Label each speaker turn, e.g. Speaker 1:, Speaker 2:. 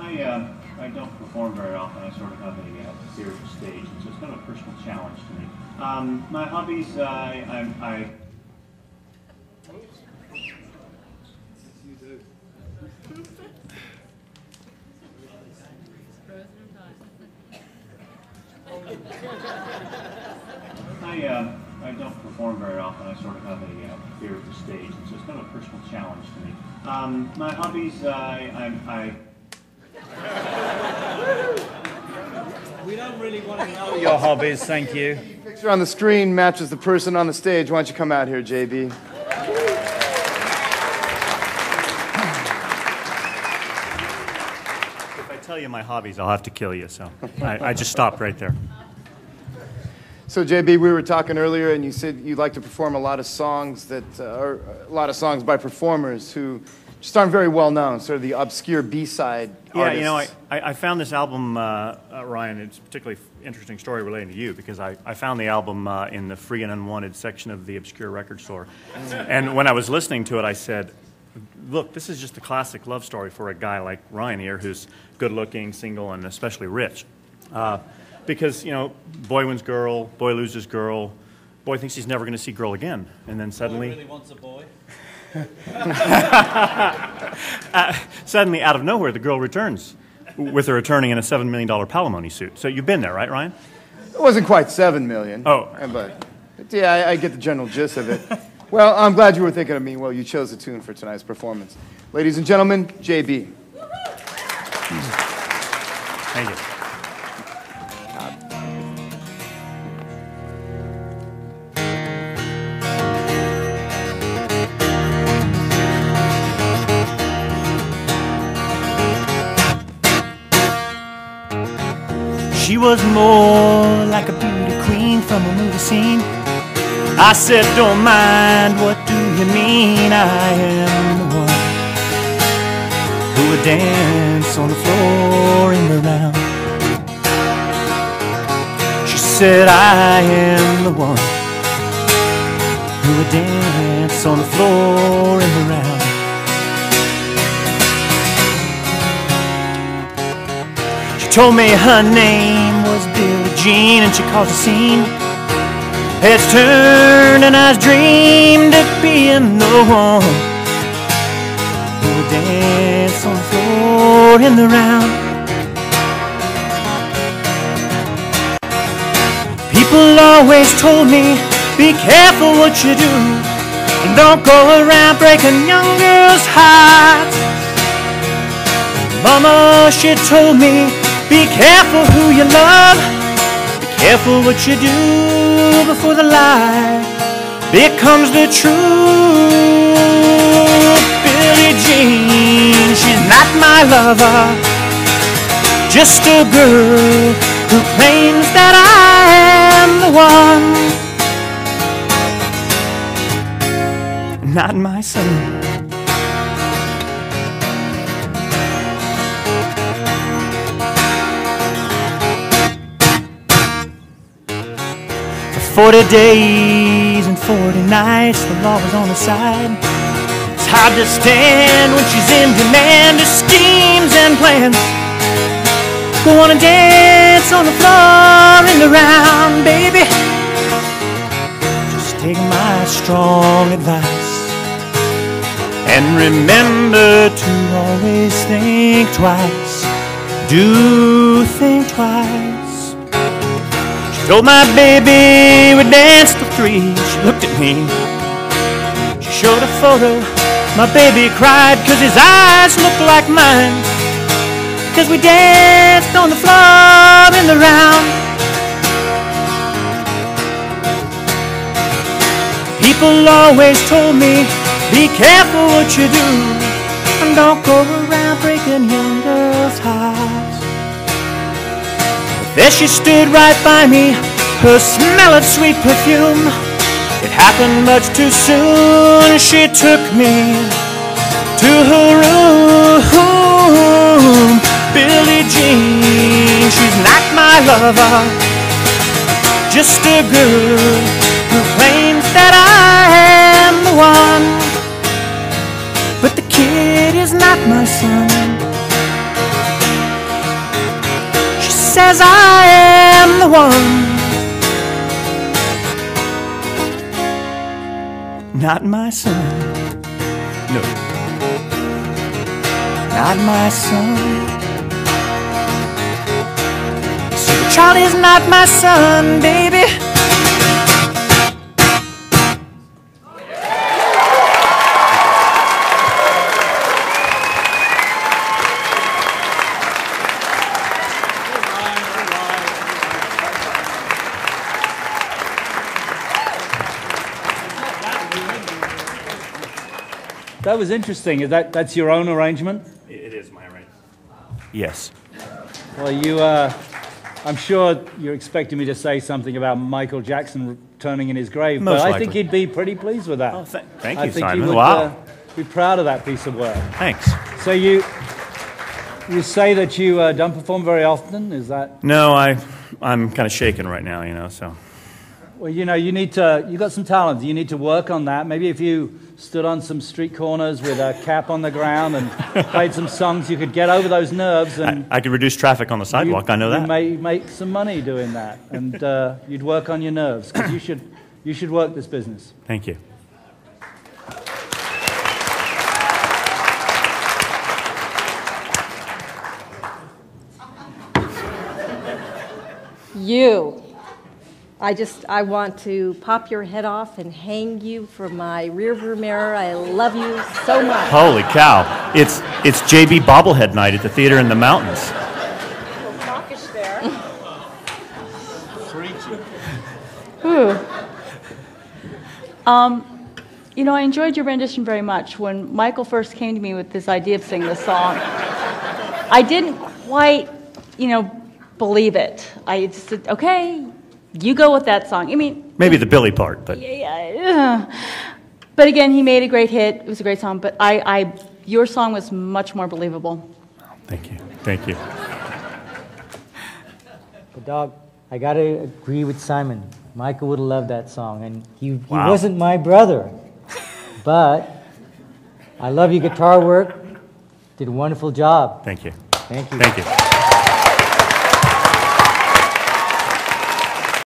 Speaker 1: I don't perform very often. I sort of have a fear of the stage, and so it's kind of a personal challenge to me. My hobbies, I I don't perform very often. I sort of have a fear of the stage, and so it's kind of a personal challenge to me. My hobbies,
Speaker 2: We don't really want to know your hobbies, thank you.
Speaker 3: The picture on the screen matches the person on the stage. Why don't you come out here, JB?
Speaker 1: If I tell you my hobbies, I'll have to kill you, so I just stopped right there.
Speaker 3: So, JB, we were talking earlier, and you said you like to perform a lot of songs by performers who just aren't very well known, sort of the obscure B-side artists.
Speaker 1: Yeah, you know, I found this album, Ryan. It's a particularly interesting story relating to you because I found the album in the free and unwanted section of the obscure record store, and when I was listening to it, I said, "Look, this is just a classic love story for a guy like Ryan here, who's good-looking, single, and especially rich." Because, you know, boy wins girl, boy loses girl, boy thinks he's never going to see girl again, and then suddenly...
Speaker 2: Boy really wants a boy.
Speaker 1: Suddenly, out of nowhere, the girl returns, with her returning in a $7 million palimony suit. So you've been there, right, Ryan?
Speaker 3: It wasn't quite $7 million.
Speaker 1: Oh.
Speaker 3: But yeah, I get the general gist of it. Well, I'm glad you were thinking of me. Well, you chose the tune for tonight's performance. Ladies and gentlemen, JB.
Speaker 1: Thank you.
Speaker 4: She was more like a beauty queen from a movie scene. I said, don't mind, what do you mean? I am the one who would dance on the floor in the round. She said, I am the one who would dance on the floor in the round. Told me her name was Billie Jean, and she caused a scene. Heads turned and eyes dreamed of being the one who would dance on the floor in the round. People always told me, be careful what you do, and don't go around breaking young girls' hearts. Mama, she told me, be careful who you love, be careful what you do before the lie becomes the truth. Billie Jean, she's not my lover, just a girl who claims that I am the one, not my son. For 40 days and 40 nights, the law was on her side. It's hard to stand when she's in demand of schemes and plans. Go on and dance on the floor in the round, baby. Just take my strong advice and remember to always think twice. Do think twice. Told my baby we danced till 3. She looked at me, she showed a photo. My baby cried cause his eyes looked like mine, cause we danced on the floor in the round. People always told me, be careful what you do, and don't go around breaking young girls' hearts. There she stood right by me, her smell of sweet perfume. It happened much too soon. She took me to her room. Billie Jean, she's not my lover, just a girl who claims that I am the one. But the kid is not my son. says I am the one. Not my son. No. Not my son. See, Charlie's not my son, baby.
Speaker 2: That was interesting. That's your own arrangement?
Speaker 1: It is my arrangement. Yes.
Speaker 2: Well, I'm sure you're expecting me to say something about Michael Jackson turning in his grave,
Speaker 1: Most
Speaker 2: but I
Speaker 1: likely.
Speaker 2: think he'd be pretty pleased with that.
Speaker 1: Oh, thank
Speaker 2: I
Speaker 1: you,
Speaker 2: think
Speaker 1: Simon.
Speaker 2: you would
Speaker 1: Wow.
Speaker 2: be proud of that piece of work.
Speaker 1: Thanks.
Speaker 2: So you say that you don't perform very often, is that?
Speaker 1: No, I'm kind of shaken right now, you know, so.
Speaker 2: Well, you got some talent. You need to work on that. Maybe if you stood on some street corners with a cap on the ground and played some songs, you could get over those nerves. And
Speaker 1: I could reduce traffic on the sidewalk, I know that.
Speaker 2: You may make some money doing that, and you'd work on your nerves, because you should work this business.
Speaker 1: Thank you.
Speaker 5: You. I want to pop your head off and hang you from my rearview mirror. I love you so much.
Speaker 1: Holy cow. It's JB bobblehead night at the theater in the mountains.
Speaker 5: A little mawkish there.
Speaker 6: You know, I enjoyed your rendition very much. When Michael first came to me with this idea of singing this song, I didn't quite, believe it. I just said, okay, you go with that song. I mean,
Speaker 1: Maybe the Billy part, but
Speaker 6: but again, he made a great hit. It was a great song, but your song was much more believable.
Speaker 1: thank you. Thank you.
Speaker 7: But dog, I gotta agree with Simon. Michael would have loved that song, and he
Speaker 1: Wow.
Speaker 7: wasn't my brother, but I love your guitar work. Did a wonderful job.
Speaker 1: Thank you.
Speaker 7: Thank you.
Speaker 1: Thank you.